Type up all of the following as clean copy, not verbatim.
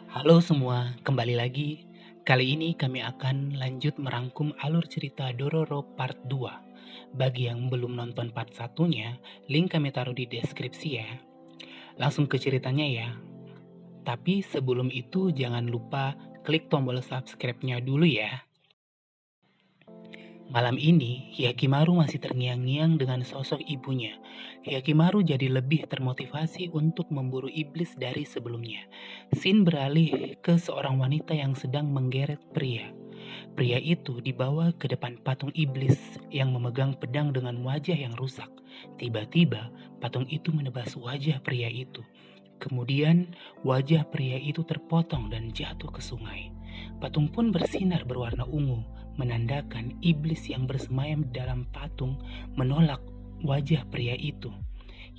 Halo semua, kembali lagi. Kali ini kami akan lanjut merangkum alur cerita Dororo Part 2. Bagi yang belum nonton part satunya, link kami taruh di deskripsi ya. Langsung ke ceritanya ya. Tapi sebelum itu jangan lupa klik tombol subscribe-nya dulu ya. Malam ini, Hyakimaru masih terngiang-ngiang dengan sosok ibunya. Hyakimaru jadi lebih termotivasi untuk memburu iblis dari sebelumnya. Scene beralih ke seorang wanita yang sedang menggeret pria. Pria itu dibawa ke depan patung iblis yang memegang pedang dengan wajah yang rusak. Tiba-tiba, patung itu menebas wajah pria itu. Kemudian, wajah pria itu terpotong dan jatuh ke sungai. Patung pun bersinar berwarna ungu, menandakan iblis yang bersemayam di dalam patung menolak wajah pria itu.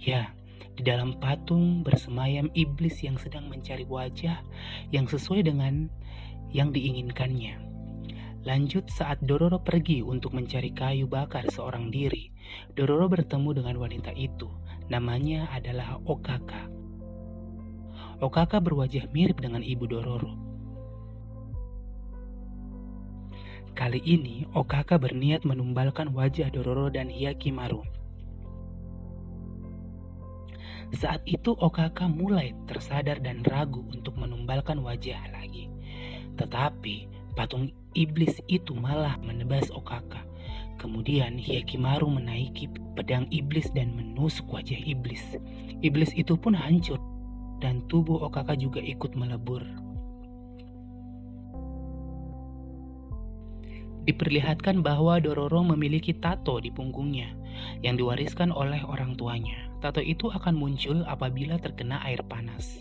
Ya, di dalam patung bersemayam iblis yang sedang mencari wajah yang sesuai dengan yang diinginkannya. Lanjut saat Dororo pergi untuk mencari kayu bakar seorang diri, Dororo bertemu dengan wanita itu. Namanya adalah Okaka. Okaka berwajah mirip dengan ibu Dororo. Kali ini, Okaka berniat menumbalkan wajah Dororo dan Hyakimaru. Saat itu Okaka mulai tersadar dan ragu untuk menumbalkan wajah lagi. Tetapi patung iblis itu malah menebas Okaka. Kemudian Hyakimaru menaiki pedang iblis dan menusuk wajah iblis. Iblis itu pun hancur dan tubuh Okaka juga ikut melebur. Diperlihatkan bahwa Dororo memiliki tato di punggungnya yang diwariskan oleh orang tuanya. Tato itu akan muncul apabila terkena air panas.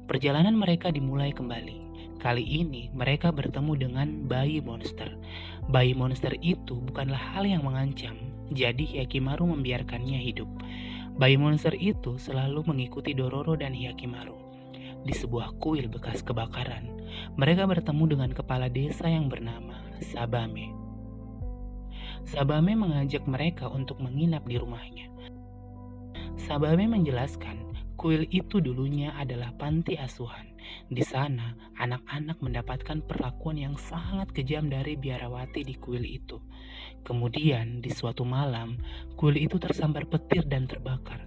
Perjalanan mereka dimulai kembali. Kali ini mereka bertemu dengan bayi monster. Bayi monster itu bukanlah hal yang mengancam, jadi Hyakimaru membiarkannya hidup. Bayi monster itu selalu mengikuti Dororo dan Hyakimaru. Di sebuah kuil bekas kebakaran, mereka bertemu dengan kepala desa yang bernama Sabame. Sabame mengajak mereka untuk menginap di rumahnya. Sabame menjelaskan, kuil itu dulunya adalah panti asuhan. Di sana, anak-anak mendapatkan perlakuan yang sangat kejam dari biarawati di kuil itu. Kemudian, di suatu malam, kuil itu tersambar petir dan terbakar.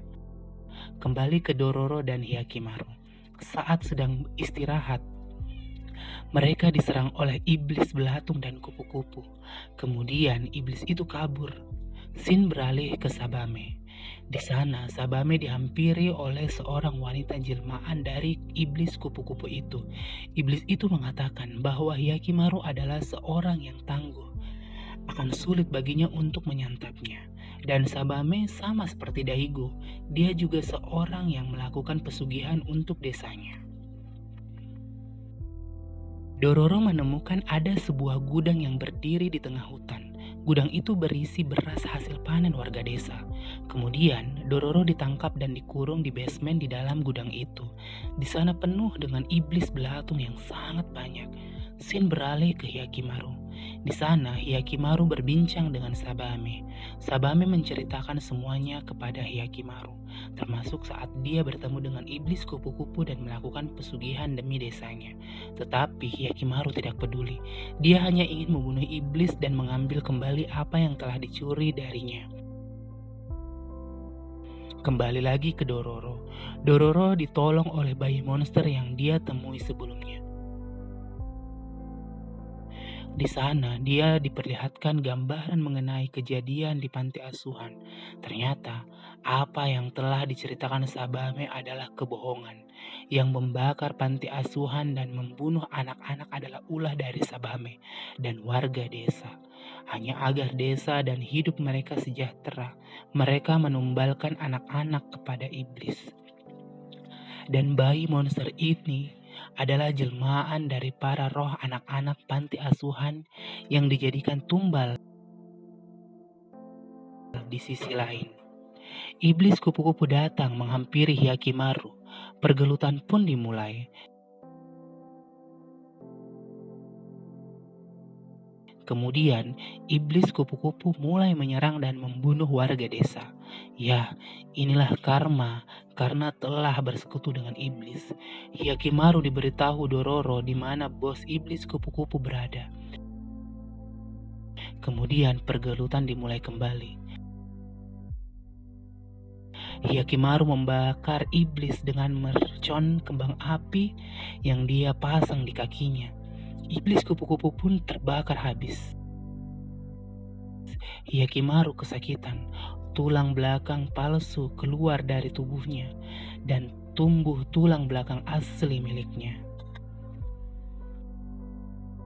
Kembali ke Dororo dan Hyakimaru. Saat sedang istirahat, mereka diserang oleh iblis belatung dan kupu-kupu. Kemudian iblis itu kabur. Scene beralih ke Sabame. Di sana, Sabame dihampiri oleh seorang wanita jelmaan dari iblis kupu-kupu itu. Iblis itu mengatakan bahwa Hyakimaru adalah seorang yang tangguh. Akan sulit baginya untuk menyantapnya. Dan Sabame sama seperti Daigo, dia juga seorang yang melakukan pesugihan untuk desanya. Dororo menemukan ada sebuah gudang yang berdiri di tengah hutan. Gudang itu berisi beras hasil panen warga desa. Kemudian, Dororo ditangkap dan dikurung di basement di dalam gudang itu. Di sana penuh dengan iblis belatung yang sangat banyak. Scene beralih ke Hyakimaru. Di sana, Hyakimaru berbincang dengan Sabame. Sabame menceritakan semuanya kepada Hyakimaru, termasuk saat dia bertemu dengan iblis kupu-kupu dan melakukan pesugihan demi desanya. Tetapi Hyakimaru tidak peduli. Dia hanya ingin membunuh iblis dan mengambil kembali apa yang telah dicuri darinya. Kembali lagi ke Dororo. Dororo ditolong oleh bayi monster yang dia temui sebelumnya. Di sana, dia diperlihatkan gambaran mengenai kejadian di panti asuhan. Ternyata, apa yang telah diceritakan Sabame adalah kebohongan. Yang membakar panti asuhan dan membunuh anak-anak adalah ulah dari Sabame dan warga desa. Hanya agar desa dan hidup mereka sejahtera, mereka menumbalkan anak-anak kepada iblis. Dan bayi monster ini adalah jelmaan dari para roh anak-anak panti asuhan yang dijadikan tumbal di sisi lain. Iblis kupu-kupu datang menghampiri Hyakimaru. Pergelutan pun dimulai. Kemudian, iblis kupu-kupu mulai menyerang dan membunuh warga desa. Ya, inilah karma karena telah bersekutu dengan iblis. Hyakimaru diberitahu Dororo di mana bos iblis kupu-kupu berada. Kemudian pergelutan dimulai kembali. Hyakimaru membakar iblis dengan mercon kembang api yang dia pasang di kakinya. Iblis kupu-kupu pun terbakar habis. Hyakimaru kesakitan. Tulang belakang palsu keluar dari tubuhnya dan tumbuh tulang belakang asli miliknya.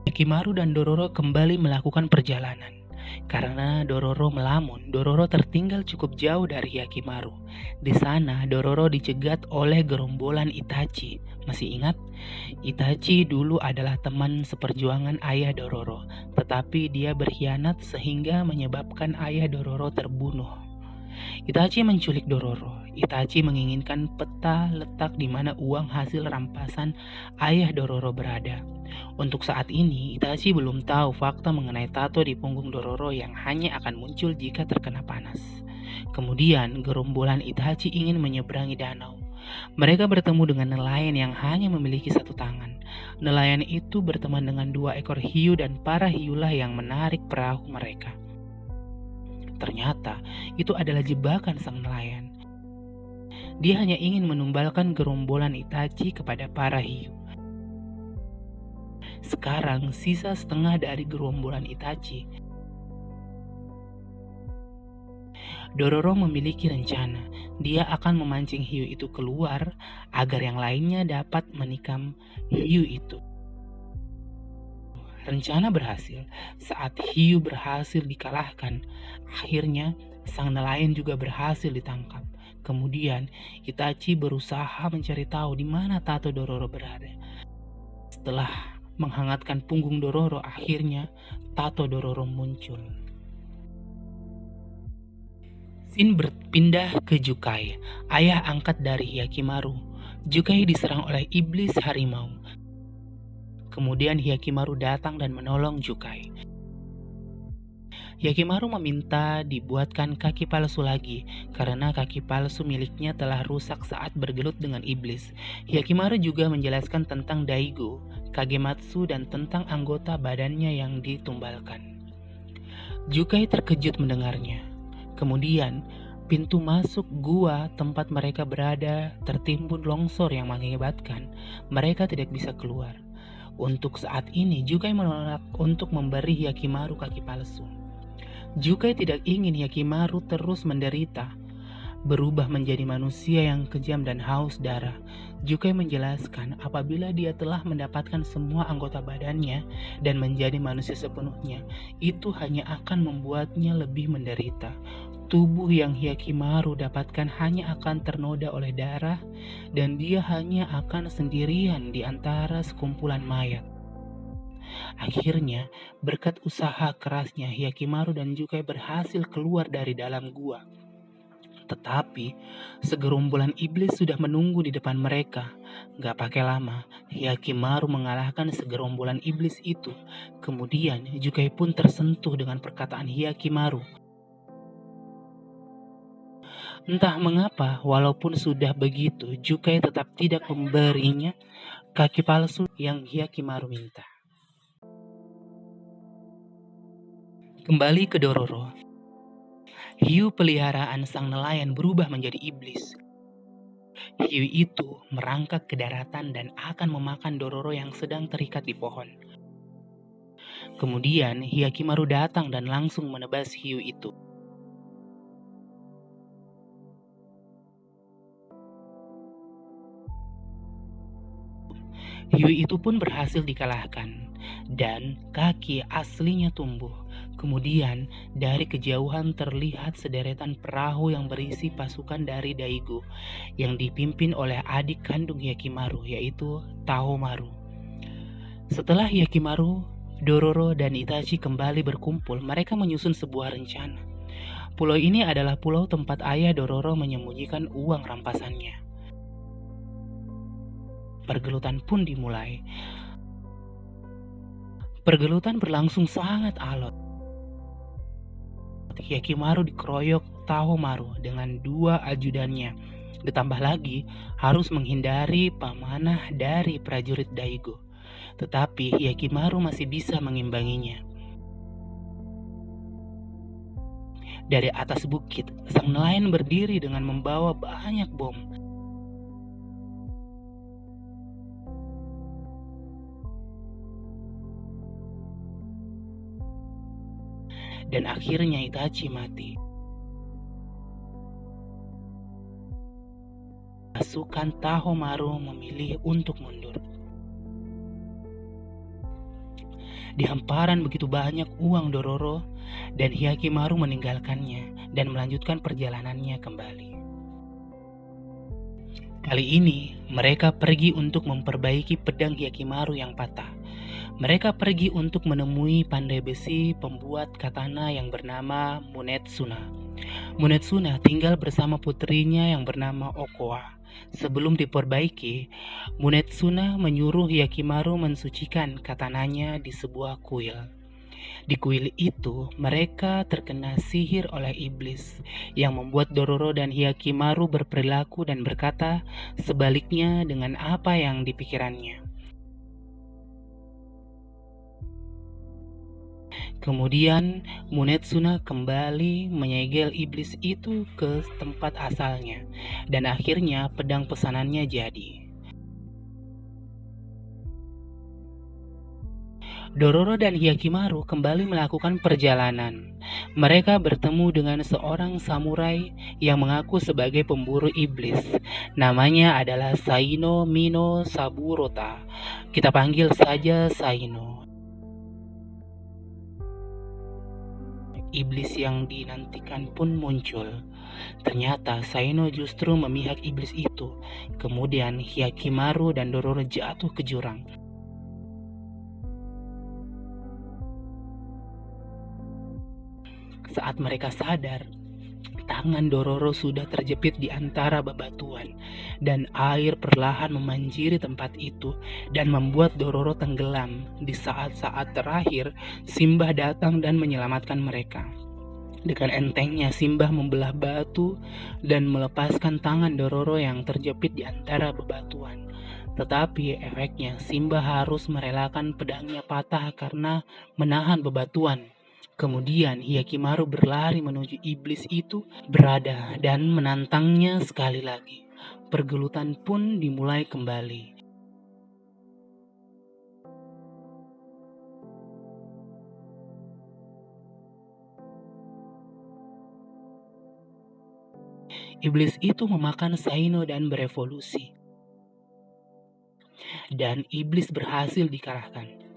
Hyakimaru dan Dororo kembali melakukan perjalanan. Karena Dororo melamun, Dororo tertinggal cukup jauh dari Hyakimaru. Di sana, Dororo dicegat oleh gerombolan Itachi. Masih ingat? Itachi dulu adalah teman seperjuangan ayah Dororo, tetapi dia berkhianat sehingga menyebabkan ayah Dororo terbunuh. Itachi menculik Dororo. Itachi menginginkan peta letak di mana uang hasil rampasan ayah Dororo berada. Untuk saat ini, Itachi belum tahu fakta mengenai tato di punggung Dororo yang hanya akan muncul jika terkena panas. Kemudian, gerombolan Itachi ingin menyeberangi danau. Mereka bertemu dengan nelayan yang hanya memiliki satu tangan. Nelayan itu berteman dengan 2 ekor hiu dan para hiulah yang menarik perahu mereka. Ternyata, itu adalah jebakan sang nelayan. Dia hanya ingin menumbalkan gerombolan Itachi kepada para hiu. Sekarang sisa setengah dari gerombolan Itachi. Dororo memiliki rencana. Dia akan memancing hiu itu keluar agar yang lainnya dapat menikam hiu itu. Rencana berhasil. Saat hiu berhasil dikalahkan, akhirnya sang nelayan juga berhasil ditangkap. Kemudian Itachi berusaha mencari tahu di mana tato Dororo berada. Setelah menghangatkan punggung Dororo, akhirnya tato Dororo muncul. Scene berpindah ke Jukai, ayah angkat dari Hyakimaru. Jukai diserang oleh iblis harimau. Kemudian Hyakimaru datang dan menolong Jukai. Hyakimaru meminta dibuatkan kaki palsu lagi karena kaki palsu miliknya telah rusak saat bergelut dengan iblis. Hyakimaru juga menjelaskan tentang Daigo, Kagematsu, dan tentang anggota badannya yang ditumbalkan. Jukai terkejut mendengarnya. Kemudian, pintu masuk gua tempat mereka berada tertimbun longsor yang mengakibatkan mereka tidak bisa keluar. Untuk saat ini, Jukai menolak untuk memberi Hyakimaru kaki palsu. Jukai tidak ingin Hyakimaru terus menderita, berubah menjadi manusia yang kejam dan haus darah. Jukai menjelaskan apabila dia telah mendapatkan semua anggota badannya dan menjadi manusia sepenuhnya, itu hanya akan membuatnya lebih menderita. Tubuh yang Hyakimaru dapatkan hanya akan ternoda oleh darah dan dia hanya akan sendirian di antara sekumpulan mayat. Akhirnya, berkat usaha kerasnya, Hyakimaru dan Jukai berhasil keluar dari dalam gua. Tetapi, segerombolan iblis sudah menunggu di depan mereka. Gak pakai lama, Hyakimaru mengalahkan segerombolan iblis itu. Kemudian, Jukai pun tersentuh dengan perkataan Hyakimaru. Entah mengapa, walaupun sudah begitu, Jukai tetap tidak memberinya kaki palsu yang Hyakimaru minta. Kembali ke Dororo. Hiu peliharaan sang nelayan berubah menjadi iblis. Hiu itu merangkak ke daratan dan akan memakan Dororo yang sedang terikat di pohon. Kemudian Hyakimaru datang dan langsung menebas hiu itu. Hiu itu pun berhasil dikalahkan dan kaki aslinya tumbuh. Kemudian dari kejauhan terlihat sederetan perahu yang berisi pasukan dari Daigo yang dipimpin oleh adik kandung Hyakimaru, yaitu Tahomaru. Setelah Hyakimaru, Dororo, dan Itachi kembali berkumpul, mereka menyusun sebuah rencana. Pulau ini adalah pulau tempat ayah Dororo menyembunyikan uang rampasannya. Pergelutan pun dimulai. Pergelutan berlangsung sangat alot. Hyakimaru dikeroyok Tahomaru dengan 2 ajudannya. Ditambah lagi harus menghindari pamanah dari prajurit Daigo. Tetapi Hyakimaru masih bisa mengimbanginya. Dari atas bukit, sang nelayan berdiri dengan membawa banyak bom. Dan akhirnya Itachi mati. Pasukan Tahomaru memilih untuk mundur. Di hamparan begitu banyak uang Dororo, dan Hyakimaru meninggalkannya dan melanjutkan perjalanannya kembali. Kali ini mereka pergi untuk memperbaiki pedang Hyakimaru yang patah. Mereka pergi untuk menemui pandai besi pembuat katana yang bernama Munetsuna. Munetsuna tinggal bersama putrinya yang bernama Okoa. Sebelum diperbaiki, Munetsuna menyuruh Hyakimaru mensucikan katananya di sebuah kuil. Di kuil itu, mereka terkena sihir oleh iblis yang membuat Dororo dan Hyakimaru berperilaku dan berkata sebaliknya dengan apa yang dipikirannya. Kemudian Munetsuna kembali menyegel iblis itu ke tempat asalnya, dan akhirnya pedang pesanannya jadi. Dororo dan Hyakimaru kembali melakukan perjalanan. Mereka bertemu dengan seorang samurai yang mengaku sebagai pemburu iblis. Namanya adalah Saino Mino Saburota. Kita panggil saja Saino. Iblis yang dinantikan pun muncul. Ternyata Saino justru memihak iblis itu. Kemudian Hyakimaru dan Dororo jatuh ke jurang. Saat mereka sadar, tangan Dororo sudah terjepit di antara bebatuan, dan air perlahan memanjiri tempat itu dan membuat Dororo tenggelam. Di saat-saat terakhir, Simbah datang dan menyelamatkan mereka. Dengan entengnya Simbah membelah batu dan melepaskan tangan Dororo yang terjepit di antara bebatuan. Tetapi efeknya Simbah harus merelakan pedangnya patah karena menahan bebatuan. Kemudian Hyakimaru berlari menuju iblis itu berada dan menantangnya sekali lagi. Pergelutan pun dimulai kembali. Iblis itu memakan Saino dan berevolusi. Dan iblis berhasil dikalahkan.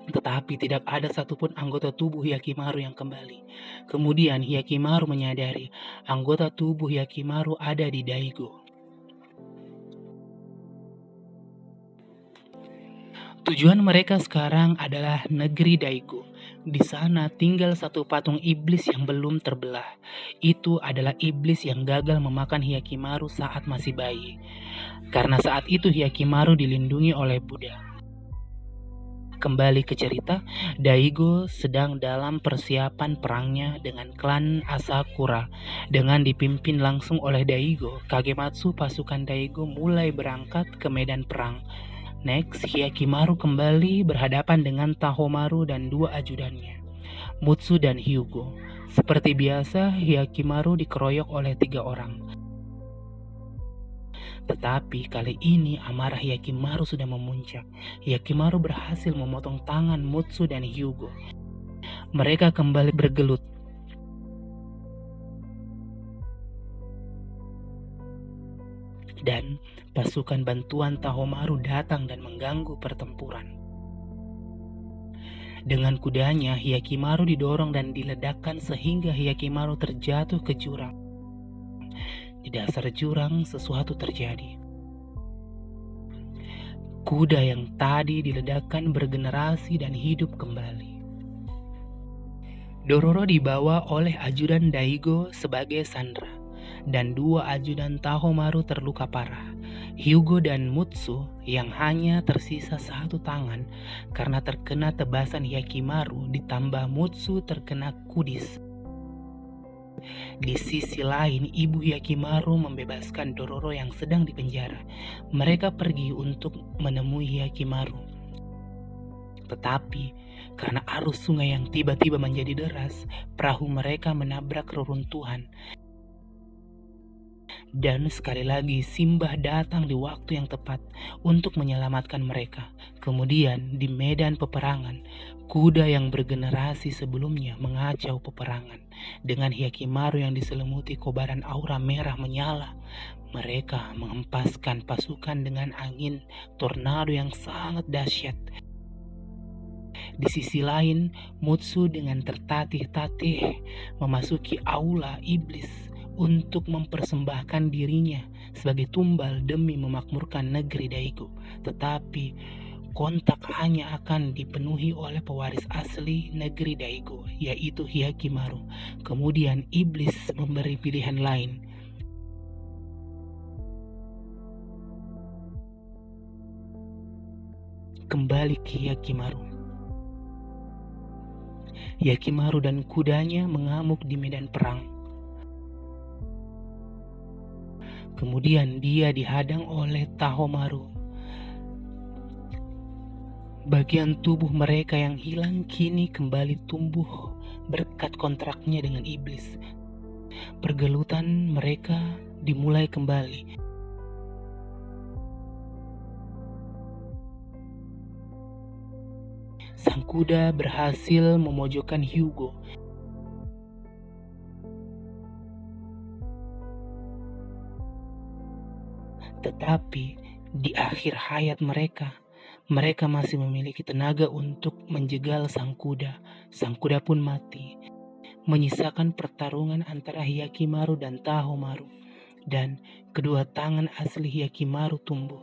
Tetapi tidak ada satupun anggota tubuh Hyakimaru yang kembali. Kemudian Hyakimaru menyadari anggota tubuh Hyakimaru ada di Daigo. Tujuan mereka sekarang adalah negeri Daigo. Di sana tinggal satu patung iblis yang belum terbelah. Itu adalah iblis yang gagal memakan Hyakimaru saat masih bayi. Karena saat itu Hyakimaru dilindungi oleh Buddha. Kembali ke cerita, Daigo sedang dalam persiapan perangnya dengan klan Asakura. Dengan dipimpin langsung oleh Daigo, Kagematsu pasukan Daigo mulai berangkat ke medan perang. Next, Hyakimaru kembali berhadapan dengan Tahomaru dan 2 ajudannya, Mutsu dan Hyugo. Seperti biasa, Hyakimaru dikeroyok oleh 3 orang. Tetapi kali ini amarah Hyakimaru sudah memuncak. Hyakimaru berhasil memotong tangan Mutsu dan Hyugo. Mereka kembali bergelut. Dan pasukan bantuan Tahomaru datang dan mengganggu pertempuran. Dengan kudanya, Hyakimaru didorong dan diledakkan sehingga Hyakimaru terjatuh ke jurang. Di dasar jurang sesuatu terjadi. Kuda yang tadi diledakkan bergenerasi dan hidup kembali. Dororo dibawa oleh ajudan Daigo sebagai sandera. dan 2 ajudan Tahomaru terluka parah. Hyugo dan Mutsu yang hanya tersisa 1 tangan karena terkena tebasan Hyakimaru, ditambah Mutsu terkena kudis. Di sisi lain, ibu Hyakimaru membebaskan Dororo yang sedang dipenjara. Mereka pergi untuk menemui Hyakimaru. Tetapi karena arus sungai yang tiba-tiba menjadi deras, perahu mereka menabrak reruntuhan. Dan sekali lagi Simbah datang di waktu yang tepat untuk menyelamatkan mereka. Kemudian di medan peperangan, kuda yang bergenerasi sebelumnya mengacau peperangan. Dengan Hyakimaru yang diselimuti kobaran aura merah menyala, mereka menghempaskan pasukan dengan angin tornado yang sangat dahsyat. Di sisi lain, Mutsu dengan tertatih-tatih memasuki aula iblis untuk mempersembahkan dirinya sebagai tumbal demi memakmurkan negeri Daigo. Tetapi kontak hanya akan dipenuhi oleh pewaris asli negeri Daigo, yaitu Hyakimaru. Kemudian iblis memberi pilihan lain. Kembali ke Hyakimaru. Hyakimaru dan kudanya mengamuk di medan perang. Kemudian dia dihadang oleh Tahomaru. Bagian tubuh mereka yang hilang kini kembali tumbuh berkat kontraknya dengan iblis. Pergelutan mereka dimulai kembali. Sang kuda berhasil memojokkan Hyugo. Tetapi di akhir hayat mereka masih memiliki tenaga untuk menjegal sang kuda. Sang kuda pun mati, menyisakan pertarungan antara Hyakimaru dan Tahomaru, dan kedua tangan asli Hyakimaru tumbuh.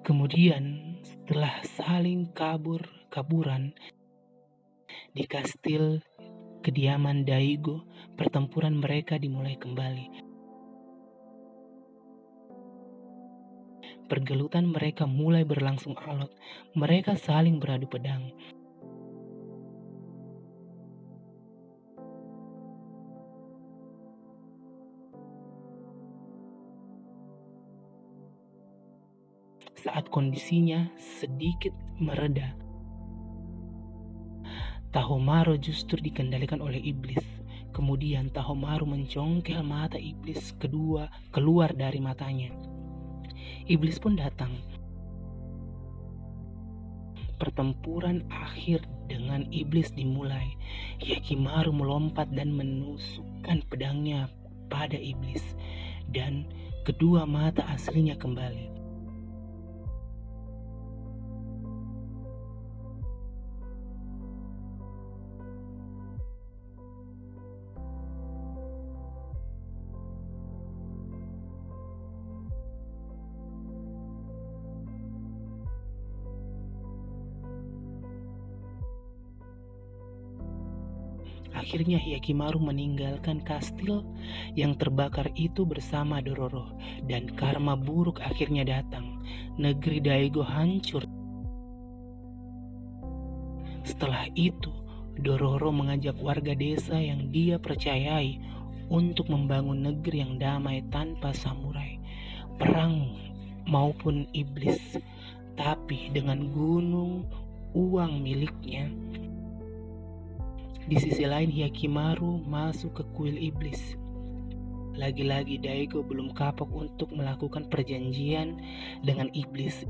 Kemudian setelah saling kaburan di kastil kediaman Daigo, pertempuran mereka dimulai kembali. Pergelutan mereka mulai berlangsung alot. Mereka saling beradu pedang. Saat kondisinya sedikit mereda, Tahomaru justru dikendalikan oleh iblis. Kemudian Tahomaru mencongkel mata iblis kedua keluar dari matanya. Iblis pun datang. Pertempuran akhir dengan iblis dimulai. Hyakimaru melompat dan menusukkan pedangnya pada iblis, dan kedua mata aslinya kembali. Akhirnya Hyakimaru meninggalkan kastil yang terbakar itu bersama Dororo, dan karma buruk akhirnya datang. Negeri Daigo hancur. Setelah itu, Dororo mengajak warga desa yang dia percayai untuk membangun negeri yang damai tanpa samurai, perang maupun iblis, tapi dengan gunung uang miliknya. Di sisi lain, Hyakimaru masuk ke kuil iblis. Lagi-lagi Daigo belum kapok untuk melakukan perjanjian dengan iblis.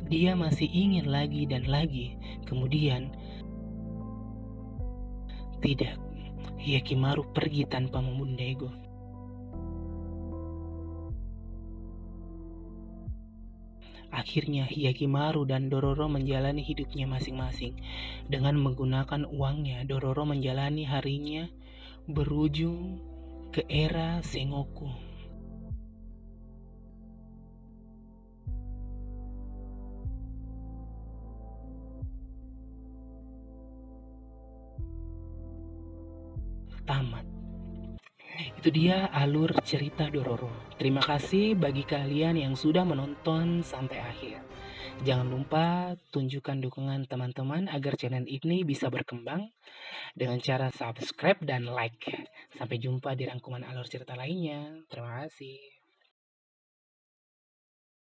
Dia masih ingin lagi dan lagi. Kemudian, tidak, Hyakimaru pergi tanpa membunuh Daigo. Akhirnya Hyakimaru dan Dororo menjalani hidupnya masing-masing. Dengan menggunakan uangnya, Dororo menjalani harinya berujung ke era Sengoku. tamat. Itu dia alur cerita Dororo. Terima kasih bagi kalian yang sudah menonton sampai akhir. Jangan lupa tunjukkan dukungan teman-teman agar channel ini bisa berkembang dengan cara subscribe dan like. Sampai jumpa di rangkuman alur cerita lainnya. Terima kasih.